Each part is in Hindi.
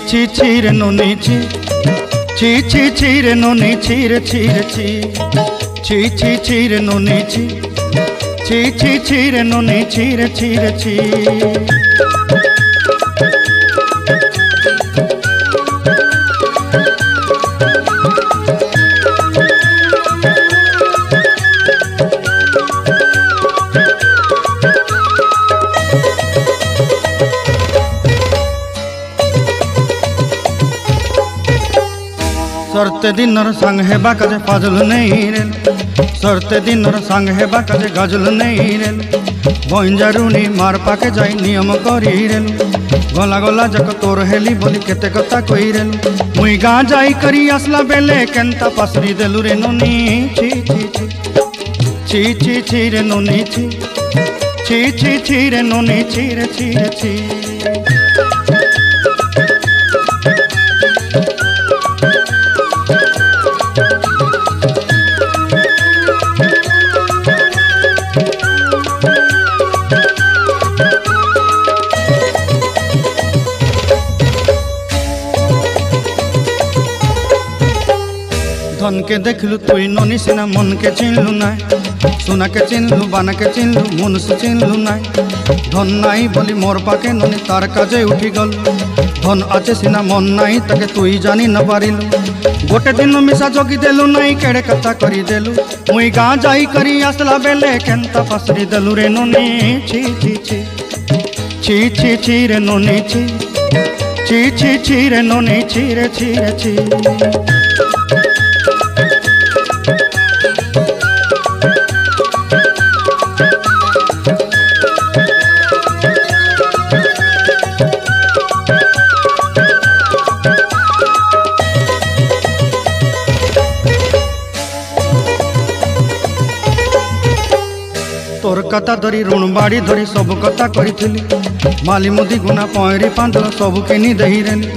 ची ची रे नोनी ची ची रे नोनी ची रे ची रे ची रे नोनी ची रे नोनी ची रे ची। सरते दिनर संग हेबा काजे फाजल नहीं रेल सरते दिनर संग हेबा काजे गाजल नहीं रेल बंजारुनी मार पाके जाई नियम करी रेल गला गला जक तोर हेली बोली केते कथा कही रेल मुई गाँ जाई करी आसला बेले केंता पासरी देलु रे नोनी ची रे नोनी ची रे नोनी ची रे। धन के देखलु तुई नोनी सिना मन के चिन्हलु नाय सोना के चिन्हलु बाना के चिन्हलु मन से चिन्हलु नाय धन नाई बोली मोर पाके नोनी तार काजे उठी गल धन आचे सिना मन नाई ताके तुई जानी न पारिलु गोटे दिन मिसा जोगी देलु नाई केड़े कथा करी देलु मुई गाँ जाई करी आसला बेले केंता पासरी देलु रे नोनी ची रे नोनी ची रे नोनी ची रे। तोर कथा धरी ऋण बाड़ी धरी सब कथा करी माली मुदी गुना पहरी पांदल सब किनी दही रेली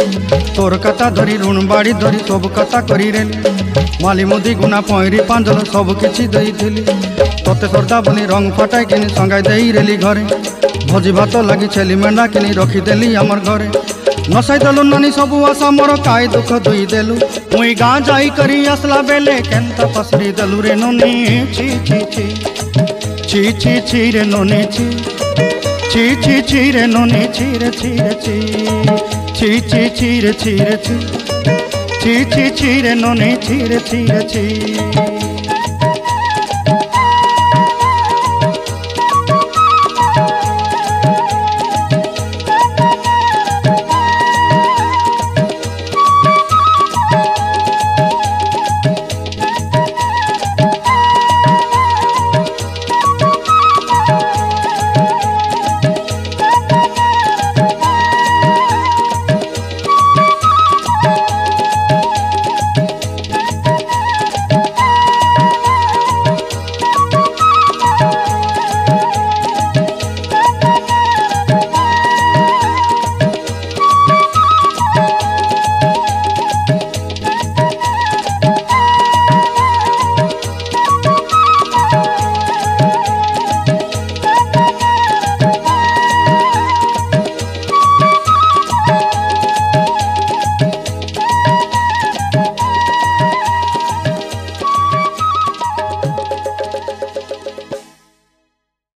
तोर कथा धरी ऋण बाड़ी धरी सब कथा करी रेली माली मुदी गुना पहरी पांदल सब किछि दही थिली तोते सरदा बनी रंग फटाई किनी संगाई दही रेली घरे भोजी भात लगी छेली मेंढा किनी रखी देली हमर घरे नसाई देलु नानी सबु आशा मोर काई दुख दुई देलु मुई गाँ जाई करी आसला बेले केंता पसरी देलु रे नोनी ची रे नोनी ची रे नोनी ची रे ची रे नोनी ची रे ची।